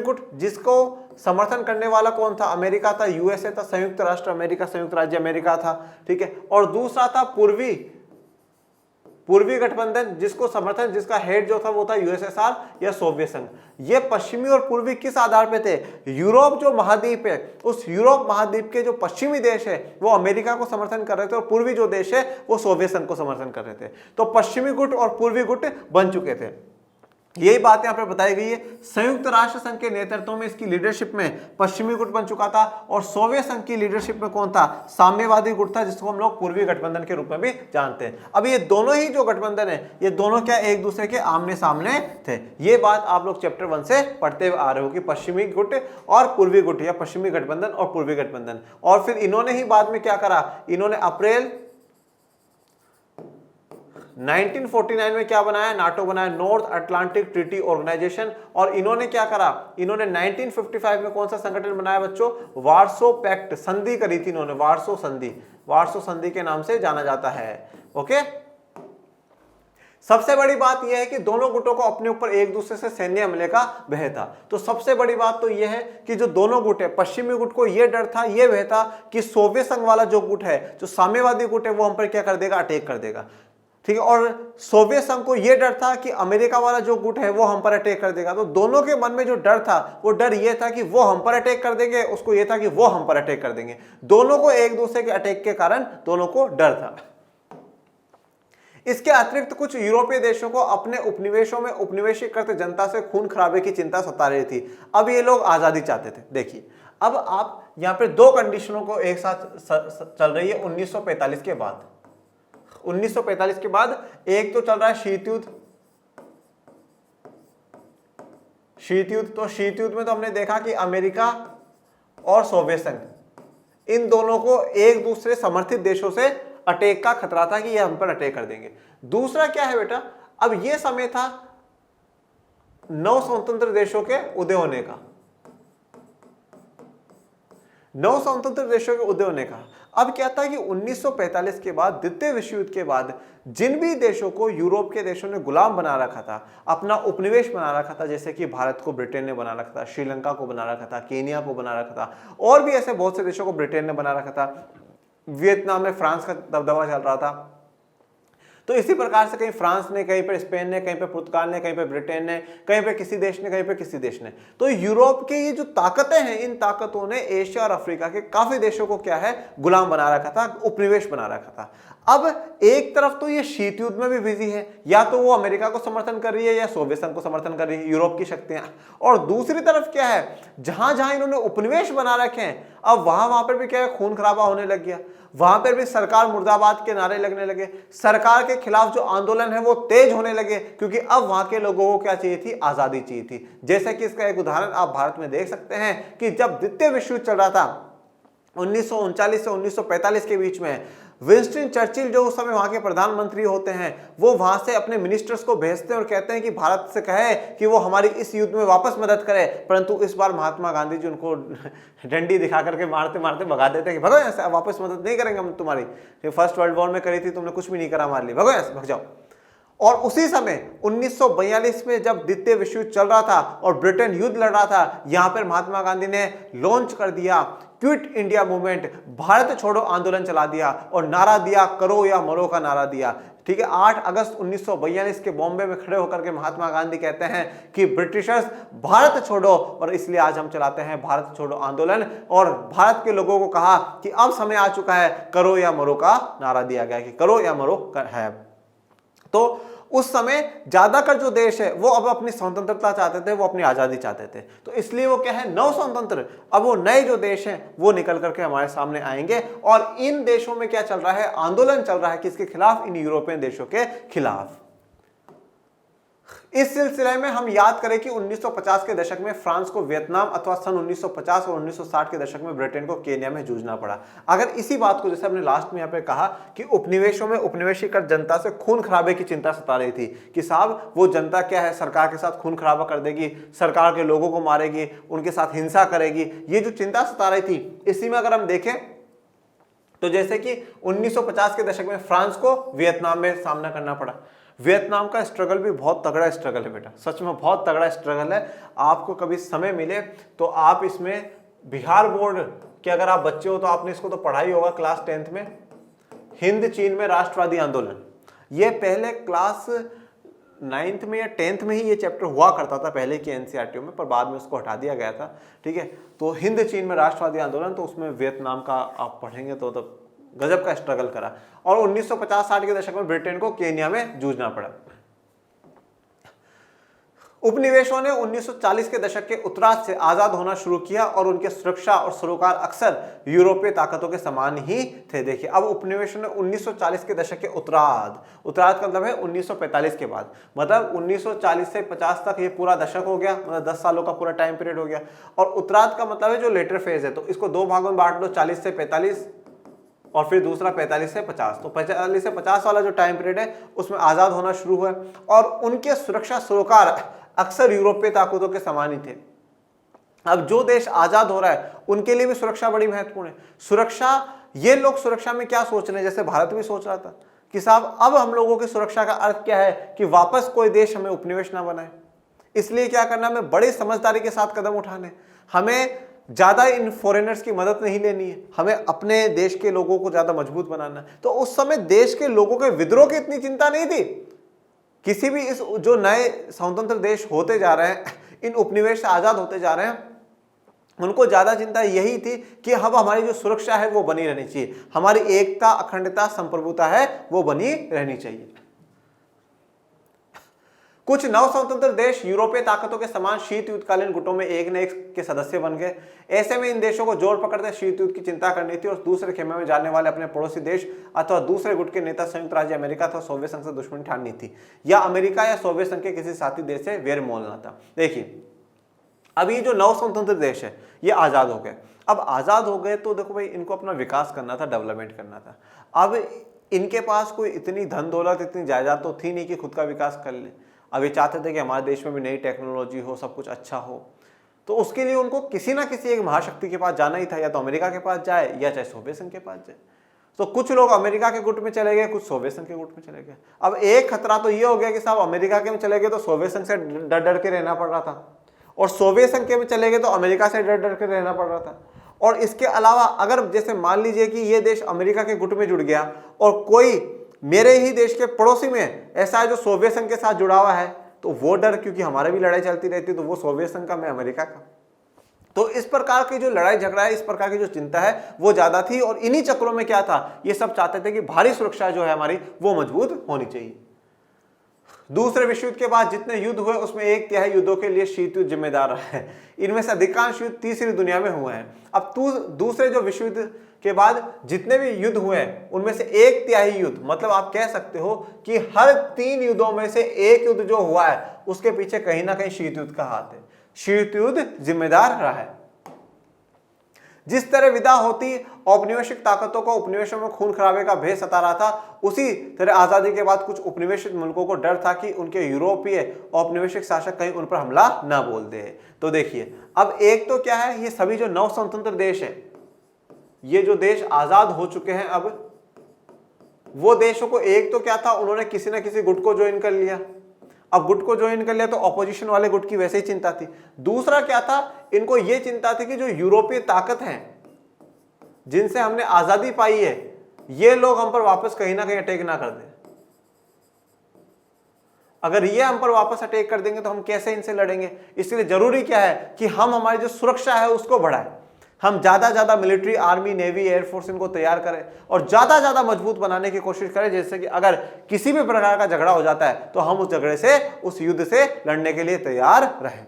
Speaker 1: गुट, जिसको समर्थन करने वाला कौन था? अमेरिका था, यूएसए था, संयुक्त राष्ट्र अमेरिका, संयुक्त राज्य अमेरिका था, ठीक है। और दूसरा था पूर्वी गठबंधन, जिसका हेड जो था वो था यूएसएसआर या सोवियत संघ। ये पश्चिमी और पूर्वी किस आधार पे थे? यूरोप जो महाद्वीप है, उस यूरोप महाद्वीप के जो पश्चिमी देश है वो अमेरिका को समर्थन कर रहे थे, और पूर्वी जो देश है वो सोवियत संघ को समर्थन कर रहे थे। तो पश्चिमी गुट और पूर्वी गुट बन चुके थे। यही बात यहां पर बताई गई है। संयुक्त राष्ट्र संघ के नेतृत्व में, इसकी लीडरशिप में पश्चिमी गुट बन चुका था, और सोवियत संघ की लीडरशिप में कौन था? साम्यवादी गुट था, जिसको हम लोग पूर्वी गठबंधन के रूप में भी जानते हैं। अब ये दोनों ही जो गठबंधन है, ये दोनों क्या एक दूसरे के आमने सामने थे? ये बात आप लोग चैप्टर 1 से पढ़ते आ रहे हो कि पश्चिमी गुट और पूर्वी गुट, या पश्चिमी गठबंधन और पूर्वी गठबंधन। और फिर इन्होंने ही बाद में क्या करा? इन्होंने अप्रैल 1949 में क्या बनाया? नाटो बनाया, नॉर्थ अटलांटिक ट्रीटी ऑर्गेनाइजेशन। और इन्होंने क्या करा? इन्होंने 1955 में कौन सा संगठन बनाया बच्चों? वार्सो पैक्ट, संधि करी थी इन्होंने, वार्सो संधि के नाम से जाना जाता है। ओके, सबसे बड़ी बात यह है कि दोनों गुटों को अपने ऊपर एक दूसरे से सैन्य हमले का भय था। तो सबसे बड़ी बात तो यह है कि जो दोनों गुट है, पश्चिमी गुट को यह डर था, यह भय था कि सोवियत संघ वाला जो गुट है, जो साम्यवादी गुट है, वो हम पर क्या कर देगा? अटैक कर देगा, ठीक है। और सोवियत संघ को यह डर था कि अमेरिका वाला जो गुट है वो हम पर अटैक कर देगा। तो दोनों के मन में जो डर था, वो डर यह था कि वो हम पर अटैक कर देंगे, उसको यह था कि वो हम पर अटैक कर देंगे। दोनों को एक दूसरे के अटैक के कारण दोनों को डर था। इसके अतिरिक्त कुछ यूरोपीय देशों को अपने उपनिवेशों में उपनिवेशीकृत जनता से खून खराबे की चिंता सता रही थी। अब ये लोग आजादी चाहते थे। देखिए, अब आप यहां पर 2 कंडीशनों को एक साथ चल रही है 1945 के बाद। 1945 के बाद एक तो चल रहा है शीत युद्ध। तो शीत युद्ध में तो हमने देखा कि अमेरिका और सोवियत संघ, इन दोनों को एक दूसरे समर्थित देशों से अटैक का खतरा था कि ये हम पर अटैक कर देंगे। दूसरा क्या है बेटा? अब ये समय था नव स्वतंत्र देशों के उदय होने का। अब क्या था कि 1945 के बाद, द्वितीय विश्व युद्ध के बाद, जिन भी देशों को यूरोप के देशों ने गुलाम बना रखा था, अपना उपनिवेश बना रखा था, जैसे कि भारत को ब्रिटेन ने बना रखा था, श्रीलंका को बना रखा था, केनिया को बना रखा था, और भी ऐसे बहुत से देशों को ब्रिटेन ने बना रखा था, वियतनाम में फ्रांस का दबदबा चल रहा था। तो इसी प्रकार से कहीं फ्रांस ने, कहीं पर स्पेन ने, कहीं पर पुर्तगाल ने, कहीं पर ब्रिटेन ने, कहीं पर किसी देश ने, कहीं पर किसी देश ने, तो यूरोप के ये जो ताकतें हैं, इन ताकतों ने एशिया और अफ्रीका के काफी देशों को क्या है, गुलाम बना रखा था, उपनिवेश बना रखा था। अब एक तरफ तो ये शीत युद्ध में भी बिजी है, या तो वो अमेरिका को समर्थन कर रही है या सोवियत संघ को समर्थन कर रही है, यूरोप की शक्तियां, और दूसरी तरफ क्या है, जहां जहां इन्होंने उपनिवेश बना रखे हैं, अब वहां पर भी क्या है, खून खराबा होने लग गया, वहां पर भी सरकार मुर्दाबाद के नारे लगने लगे, सरकार के खिलाफ जो आंदोलन है वो तेज होने लगे, क्योंकि अब वहां के लोगों को क्या चाहिए थी, आजादी चाहिए थी। जैसे कि इसका एक उदाहरण आप भारत में देख सकते हैं कि जब द्वितीय विश्व युद्ध चल रहा था 1939 से 1945 के बीच में, विंस्टन चर्चिल जो उस समय वहां के प्रधानमंत्री होते हैं, वो वहां से अपने मिनिस्टर्स को भेजते हैं और कहते हैं कि भारत से कहे कि वो हमारी इस युद्ध में वापस मदद करे, परंतु इस बार महात्मा गांधी जी उनको डंडी दिखा करके मारते मारते भगा देते हैं कि भगो ऐसे, वापस मदद नहीं करेंगे हम तुम्हारी, फर्स्ट वर्ल्ड वॉर में करी थी तुमने, कुछ भी नहीं करा हमारे लिए, भगो ऐसे, भग जाओ। और उसी समय 1942 में जब द्वितीय विश्व युद्ध चल रहा था और ब्रिटेन युद्ध लड़ रहा था, यहां पर महात्मा गांधी ने लॉन्च कर दिया क्विट इंडिया मूवमेंट, भारत छोड़ो आंदोलन चला दिया और नारा दिया, करो या मरो का नारा दिया। ठीक है, 8 अगस्त 1942 के बॉम्बे में खड़े होकर के महात्मा गांधी कहते हैं कि ब्रिटिशर्स भारत छोड़ो, और इसलिए आज हम चलाते हैं भारत छोड़ो आंदोलन, और भारत के लोगों को कहा कि अब समय आ चुका है, करो या मरो का नारा दिया गया कि करो या मरो है। तो उस समय ज्यादातर जो देश है वो अब अपनी स्वतंत्रता चाहते थे, वो अपनी आजादी चाहते थे, तो इसलिए वो क्या है, नव स्वतंत्र, अब वो नए जो देश हैं वो निकल करके हमारे सामने आएंगे, और इन देशों में क्या चल रहा है, आंदोलन चल रहा है, किसके खिलाफ, इन यूरोपियन देशों के खिलाफ। इस सिलसिले में हम याद करें कि 1950 के दशक में फ्रांस को वियतनाम, अथवा सन 1950 और 1960 के दशक में ब्रिटेन को केन्या में जूझना पड़ा। अगर इसी बात को, जैसे हमने लास्ट में यहाँ पे कहा कि उपनिवेशों में उपनिवेशी कर जनता से खून खराबे की चिंता सता रही थी कि साहब वो जनता क्या है, सरकार के साथ खून खराबा कर देगी, सरकार के लोगों को मारेगी, उनके साथ हिंसा करेगी, ये जो चिंता सता रही थी, इसी में अगर हम देखें तो जैसे कि 1950 के दशक में फ्रांस को वियतनाम में सामना करना पड़ा। वियतनाम का स्ट्रगल भी बहुत तगड़ा स्ट्रगल है बेटा, सच में बहुत तगड़ा स्ट्रगल है। आपको कभी समय मिले तो आप इसमें बिहार बोर्ड के अगर आप बच्चे हो तो आपने इसको तो पढ़ा ही होगा क्लास 10th में, हिंद चीन में राष्ट्रवादी आंदोलन। ये पहले क्लास 9th में या 10th में ही ये चैप्टर हुआ करता था पहले की एनसीईआरटी में, पर बाद में उसको हटा दिया गया था। ठीक है, तो हिंद चीन में राष्ट्रवादी आंदोलन, तो उसमें वियतनाम का आप पढ़ेंगे तो गजब का स्ट्रगल करा, और 1950-60 के दशक में ब्रिटेन को केन्या में जूझना पड़ा। उपनिवेशों ने 1940 के दशक के उत्तरार्ध से आजाद होना शुरू किया, और उनके सुरक्षा और सरोकार अक्सर यूरोपीय ताकतों के समान ही थे। देखिए, अब उपनिवेशों ने 1940 के दशक के उत्तरार्ध का मतलब है 1945 के बाद, मतलब 1940 से 50 तक ये पूरा दशक हो गया, मतलब 10 सालों का पूरा टाइम पीरियड हो गया। और उत्तरार्ध का मतलब है जो लेटर फेज है, तो इसको 2 भागों में बांट लो, 40 से 45 और फिर दूसरा 45 से 50। तो 45 से 50 वाला जो टाइम पीरियड है उसमें आजाद होना शुरू हुआ, और उनके सुरक्षा सरोकार अक्सर यूरोपीय ताकतों के समान ही थे। अब जो देश आजाद हो रहा है उनके लिए भी सुरक्षा बड़ी महत्वपूर्ण है। सुरक्षा, ये लोग सुरक्षा में क्या सोच रहे हैं, जैसे भारत भी सोच रहा था कि साहब अब हम लोगों की सुरक्षा का अर्थ क्या है कि वापस कोई देश हमें उपनिवेश ना बनाए, इसलिए क्या करना, हमें बड़ी समझदारी के साथ कदम उठाने, हमें ज्यादा इन फॉरेनर्स की मदद नहीं लेनी है, हमें अपने देश के लोगों को ज्यादा मजबूत बनाना है। तो उस समय देश के लोगों के विद्रोह की इतनी चिंता नहीं थी। किसी भी इस जो नए स्वतंत्र देश होते जा रहे हैं, इन उपनिवेश से आजाद होते जा रहे हैं, उनको ज्यादा चिंता यही थी कि अब हमारी जो सुरक्षा है वो बनी रहनी चाहिए, हमारी एकता, अखंडता, संप्रभुता है वो बनी रहनी चाहिए। कुछ नव स्वतंत्र देश यूरोपीय ताकतों के समान शीत युद्धकालीन गुटों में एक न एक के सदस्य बन गए। ऐसे में इन देशों को जोर पकड़ते शीत युद्ध की चिंता करनी थी, और दूसरे खेमे में जाने वाले अपने पड़ोसी देश अथवा दूसरे गुट के नेता संयुक्त राज्य अमेरिका अथवा सोवियत संघ से दुश्मनी ठाननी थी, या अमेरिका या सोवियत संघ के किसी साथी देश से वैर मोलना था। देखिए, अब ये जो नव स्वतंत्र देश है ये आजाद हो गए। अब आजाद हो गए तो देखो भाई, इनको अपना विकास करना था, डेवलपमेंट करना था। अब इनके पास कोई इतनी धन दौलत, इतनी जायदाद तो थी नहीं कि खुद का विकास कर ले। अब ये चाहते थे कि हमारे देश में भी नई टेक्नोलॉजी हो, सब कुछ अच्छा हो। तो उसके लिए उनको किसी ना किसी एक महाशक्ति के पास जाना ही था, या तो अमेरिका के पास जाए या चाहे सोवियत संघ के पास जाए। तो कुछ लोग अमेरिका के गुट में चले गए, कुछ सोवियत संघ के गुट में चले गए। अब एक खतरा तो ये हो गया कि साहब अमेरिका के में चले गए तो सोवियत संघ से डर डर के रहना पड़ रहा था, और सोवियत संघ के में चले गए तो अमेरिका से डर डर के रहना पड़ रहा था। और इसके अलावा अगर जैसे मान लीजिए कि ये देश अमेरिका के गुट में जुड़ गया और कोई मेरे ही देश के पड़ोसी में ऐसा है जो सोवियत संघ के साथ जुड़ा हुआ है, तो वो डर, क्योंकि हमारे भी लड़ाई चलती रहती है, तो वो सोवियत संघ का, मैं अमेरिका का। तो इस प्रकार की जो लड़ाई झगड़ा है, इस प्रकार की जो चिंता है वो ज्यादा थी। और इन्हीं चक्रों में क्या था, ये सब चाहते थे कि भारी सुरक्षा जो है हमारी वो मजबूत होनी चाहिए। दूसरे विश्व युद्ध के बाद जितने युद्ध हुए उसमें 1/3 युद्धों के लिए शीत युद्ध जिम्मेदार रहा है। इनमें से अधिकांश युद्ध तीसरी दुनिया में हुए हैं। अब दूसरे जो विश्व युद्ध के बाद जितने भी युद्ध हुए हैं उनमें से 1/3 युद्ध, मतलब आप कह सकते हो कि हर 3 युद्धों में से एक युद्ध जो हुआ है उसके पीछे कहीं ना कहीं शीत युद्ध का हाथ है। शीत युद्ध जिम्मेदार रहा है। जिस तरह विदा होती औपनिवेशिक ताकतों को उपनिवेशों में खून खराबे का भेद सता रहा था, उसी तरह आजादी के बाद कुछ उपनिवेशित मुल्कों को डर था कि उनके यूरोपीय औपनिवेशिक शासक कहीं उन पर हमला ना बोल दे। तो देखिए, अब एक तो क्या है, ये सभी जो नव स्वतंत्र देश हैं, ये जो देश आजाद हो चुके हैं, अब वो देशों को एक तो क्या था, उन्होंने किसी ना किसी गुट को ज्वाइन कर लिया। अब गुट को ज्वाइन कर लिया तो ऑपोजिशन वाले गुट की वैसे ही चिंता थी। दूसरा क्या था, इनको ये चिंता थी कि जो यूरोपीय ताकत हैं जिनसे हमने आजादी पाई है, ये लोग हम पर वापस कहीं ना कहीं अटैक ना कर दें। अगर ये हम पर वापस अटैक कर देंगे तो हम कैसे इनसे लड़ेंगे। इसलिए जरूरी क्या है कि हम हमारी जो सुरक्षा है उसको बढ़ाएं। हम ज्यादा मिलिट्री, आर्मी, नेवी, एयरफोर्स इनको तैयार करें और ज्यादा मजबूत बनाने की कोशिश करें, जैसे कि अगर किसी भी प्रकार का झगड़ा हो जाता है तो हम उस झगड़े से, उस युद्ध से लड़ने के लिए तैयार रहें।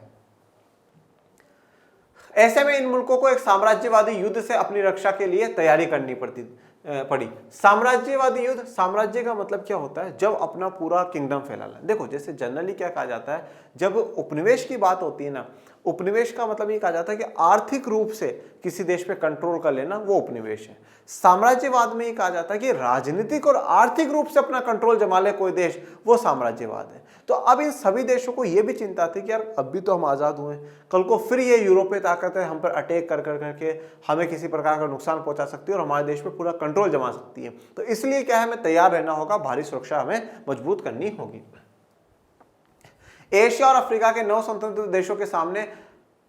Speaker 1: ऐसे में इन मुल्कों को एक साम्राज्यवादी युद्ध से अपनी रक्षा के लिए तैयारी करनी पड़ी। साम्राज्यवादी युद्ध, साम्राज्य का मतलब क्या होता है, जब अपना पूरा किंगडम फैलाना। देखो, जैसे जनरली क्या कहा जाता है, जब उपनिवेश की बात होती है ना, उपनिवेश का मतलब ये कहा जाता है कि आर्थिक रूप से किसी देश पे कंट्रोल कर लेना, वो उपनिवेश है। साम्राज्यवाद में ये कहा जाता है कि राजनीतिक और आर्थिक रूप से अपना कंट्रोल जमा ले कोई देश, वो साम्राज्यवाद है। तो अब इन सभी देशों को ये भी चिंता थी कि यार अब भी तो हम आजाद हुए, कल को फिर ये यूरोपीय ताकत है हम पर अटैक कर करके हमें किसी प्रकार का नुकसान पहुंचा सकती है और हमारे देश पे पूरा कंट्रोल जमा सकती है। तो इसलिए क्या है, हमें तैयार रहना होगा, भारी सुरक्षा हमें मजबूत करनी होगी। एशिया और अफ्रीका के नव स्वतंत्र देशों के सामने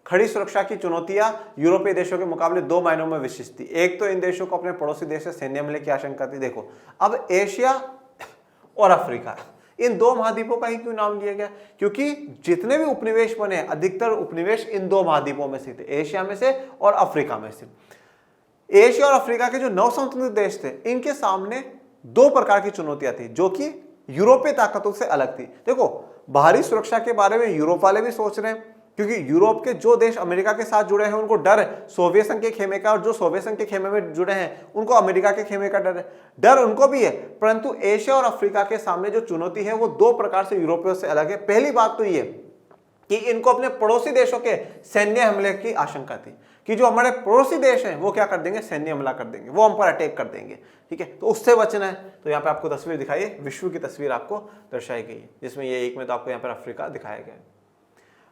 Speaker 1: खड़ी सुरक्षा की चुनौतियां यूरोपीय देशों के मुकाबले 2 मायनों में विशिष्ट थी। एक तो इन देशों को अपने पड़ोसी देश से सैन्य हमले की आशंका थी। देखो, अब एशिया और अफ्रीका, इन 2 महाद्वीपों का ही क्यों नाम लिया गया, क्योंकि जितने भी उपनिवेश बने, अधिकतर उपनिवेश इन 2 महाद्वीपों में से थे, एशिया में से और अफ्रीका में से। एशिया और अफ्रीका के जो नव स्वतंत्र देश थे, इनके सामने 2 प्रकार की चुनौतियां थी जो कि यूरोपीय ताकतों से अलग थी। देखो, बाहरी सुरक्षा के बारे में यूरोप वाले भी सोच रहे हैं, क्योंकि यूरोप के जो देश अमेरिका के साथ जुड़े हैं उनको डर है सोवियत संघ के खेमे का, और जो सोवियत संघ के खेमे में जुड़े हैं उनको अमेरिका के खेमे का डर उनको भी है। परंतु एशिया और अफ्रीका के सामने जो चुनौती है वो 2 प्रकार से यूरोपियों से अलग है। पहली बात तो ये कि इनको अपने पड़ोसी देशों के सैन्य हमले की आशंका थी, कि जो हमारे पड़ोसी देश हैं वो क्या कर देंगे, सैन्य हमला कर देंगे, वो हम पर अटैक कर देंगे। ठीक है, तो उससे बचना है। तो यहाँ पे आपको तस्वीर दिखाई है, विश्व की तस्वीर आपको दर्शाई गई है, जिसमें ये एक में तो आपको यहाँ पर अफ्रीका दिखाया गया है।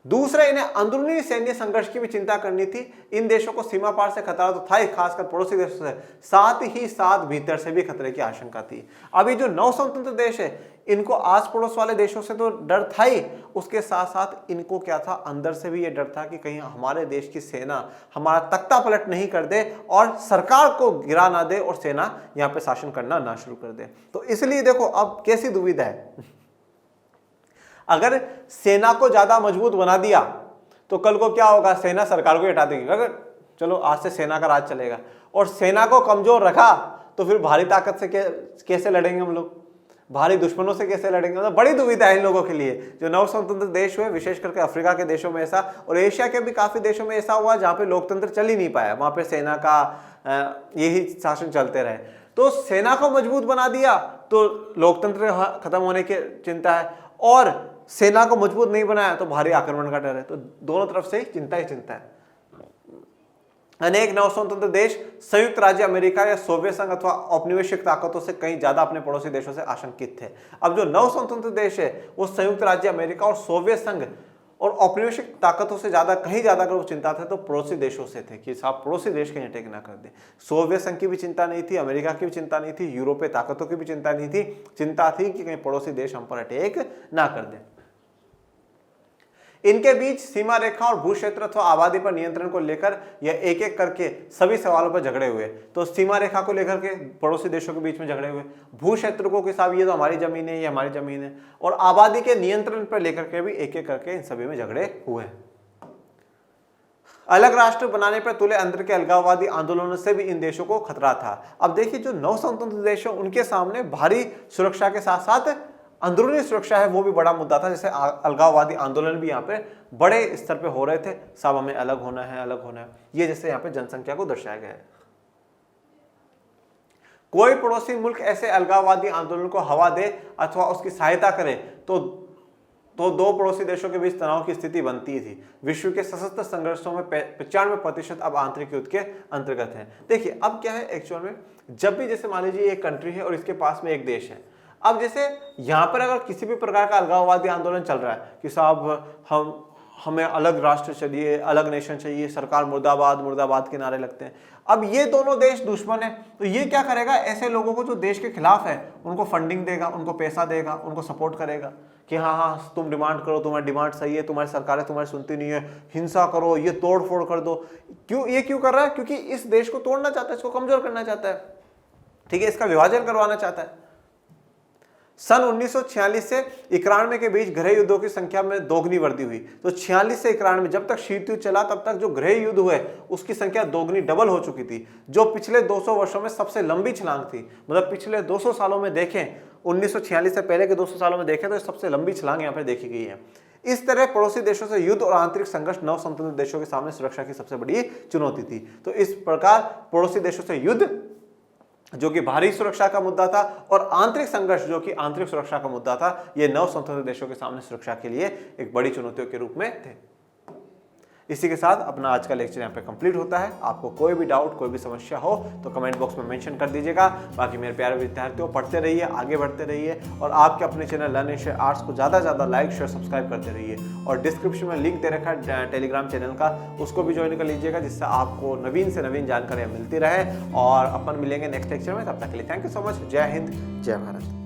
Speaker 1: दूसरा, इन्हें अंदरूनी सैन्य संघर्ष की भी चिंता करनी थी। इन देशों को सीमा पार से खतरा तो था ही, खासकर पड़ोसी देशों से, साथ ही साथ भीतर से भी खतरे की आशंका थी। अभी जो नव स्वतंत्र देश है, इनको आस पड़ोस वाले देशों से तो डर था ही, उसके साथ साथ इनको क्या था, अंदर से भी ये डर था कि कहीं हमारे देश की सेना हमारा तख्ता पलट नहीं कर दे और सरकार को गिरा ना दे और सेना यहाँ पे शासन करना ना शुरू कर दे। तो इसलिए देखो, अब कैसी दुविधा है, अगर सेना को ज्यादा मजबूत बना दिया तो कल को क्या होगा, सेना सरकार को हटा देगी। अगर चलो आज से सेना का राज चलेगा, और सेना को कमजोर रखा तो फिर भारी ताकत से कैसे लड़ेंगे हम लोग, भारी दुश्मनों से कैसे लड़ेंगे। मतलब बड़ी दुविधा है इन लोगों के लिए। जो नव स्वतंत्र देश हुए, विशेष करके अफ्रीका के देशों में ऐसा, और एशिया के भी काफी देशों में ऐसा हुआ जहां पे लोकतंत्र चल ही नहीं पाया, वहां पे सेना का यही शासन चलते रहे। तो सेना को मजबूत बना दिया तो लोकतंत्र खत्म होने की चिंता है, और सेना को मजबूत नहीं बनाया तो भारी आक्रमण का डर है। तो दोनों तरफ से चिंता ही चिंता है। अनेक नव स्वतंत्र देश संयुक्त राज्य अमेरिका या सोवियत संघ अथवा औपनिवेशिक ताकतों से कहीं ज्यादा अपने पड़ोसी देशों से आशंकित थे। अब जो नव स्वतंत्र देश है वो संयुक्त राज्य अमेरिका और सोवियत संघ और औपनिवेशिक ताकतों से ज्यादा कहीं ज्यादा अगर वो चिंता थे तो पड़ोसी देशों से थे कि साहब पड़ोसी देश कहीं अटैक ना कर दे। सोवियत संघ की भी चिंता नहीं थी, अमेरिका की भी चिंता नहीं थी, यूरोपीय ताकतों की भी चिंता नहीं थी, चिंता थी कि कहीं पड़ोसी देश हम पर अटैक ना कर दे। इनके बीच सीमा रेखा और भू क्षेत्र अथवा आबादी पर नियंत्रण को लेकर यह एक एक करके सभी सवालों पर झगड़े हुए। तो सीमा रेखा को लेकर के पड़ोसी देशों के बीच में झगड़े हुए, भू क्षेत्र को कि साहब ये तो हमारी जमीन है, ये हमारी जमीन है, और आबादी के नियंत्रण पर लेकर के भी एक एक करके इन सभी में झगड़े हुए। अलग राष्ट्र बनाने पर तुले अंदर के अलगाववादी आंदोलनों से भी इन देशों को खतरा था। अब देखिए जो नव स्वतंत्र देश है उनके सामने भारी सुरक्षा के साथ साथ अंदरूनी सुरक्षा है वो भी बड़ा मुद्दा था। जैसे अलगाववादी आंदोलन भी यहाँ पे बड़े स्तर पे हो रहे थे, सब हमें अलग होना है, अलग होना है, ये जैसे यहाँ पे जनसंख्या को दर्शाया गया है। कोई पड़ोसी मुल्क ऐसे अलगाववादी आंदोलन को हवा दे अथवा उसकी सहायता करे तो दो पड़ोसी देशों के बीच तनाव की स्थिति बनती थी। विश्व के सशस्त्र संघर्षों में 95% अब आंतरिक युद्ध के अंतर्गत है। देखिए अब क्या है एक्चुअल में, जब भी जैसे मान लीजिए एक कंट्री है और इसके पास में एक देश है, अब जैसे यहाँ पर अगर किसी भी प्रकार का अलगाववादी आंदोलन चल रहा है कि साहब हमें अलग राष्ट्र चाहिए, अलग नेशन चाहिए, सरकार मुर्दाबाद मुर्दाबाद के नारे लगते हैं, अब ये दोनों देश दुश्मन है, तो ये क्या करेगा, ऐसे लोगों को जो देश के खिलाफ है उनको फंडिंग देगा, उनको पैसा देगा, उनको सपोर्ट करेगा कि हाँ हाँ तुम डिमांड करो, तुम्हारी डिमांड सही है, तुम्हारी सरकारें तुम्हारी सुनती नहीं है, हिंसा करो, ये तोड़ फोड़ कर दो। क्यों कर रहा है? क्योंकि इस देश को तोड़ना चाहता है, इसको कमजोर करना चाहता है, ठीक है, इसका विभाजन करवाना चाहता है। सन 1946 से 91 के बीच गृह युद्धों की संख्या में दोगुनी वृद्धि हुई। तो 46 से 91 जब तक शीत युद्ध चला तब तक जो गृह युद्ध हुए उसकी संख्या दोगुनी डबल हो चुकी थी, जो पिछले 200 वर्षों में सबसे लंबी छलांग थी। मतलब पिछले 200 सालों में देखें, 1946 से पहले के 200 सालों में देखें तो सबसे लंबी छलांग यहाँ पर देखी गई है। इस तरह पड़ोसी देशों से युद्ध और आंतरिक संघर्ष नव स्वतंत्र देशों के सामने सुरक्षा की सबसे बड़ी चुनौती थी। तो इस प्रकार पड़ोसी देशों से युद्ध जो कि बाहरी सुरक्षा का मुद्दा था और आंतरिक संघर्ष जो कि आंतरिक सुरक्षा का मुद्दा था, ये नव स्वतंत्र देशों के सामने सुरक्षा के लिए एक बड़ी चुनौतियों के रूप में थे। इसी के साथ अपना आज का लेक्चर यहाँ पे कंप्लीट होता है। आपको कोई भी डाउट, कोई भी समस्या हो तो कमेंट बॉक्स में मेंशन कर दीजिएगा। बाकी मेरे प्यारे विद्यार्थियों, पढ़ते रहिए, आगे बढ़ते रहिए और आपके अपने channel learn and share arts को ज़्यादा से ज़्यादा लाइक शेयर सब्सक्राइब करते रहिए। और डिस्क्रिप्शन में लिंक दे रखा है टेलीग्राम चैनल का, उसको भी ज्वाइन कर लीजिएगा, जिससे आपको नवीन से नवीन जानकारियाँ मिलती रहे। और अपन मिलेंगे नेक्स्ट लेक्चर में, तब तक के लिए थैंक यू सो मच। जय हिंद, जय भारत।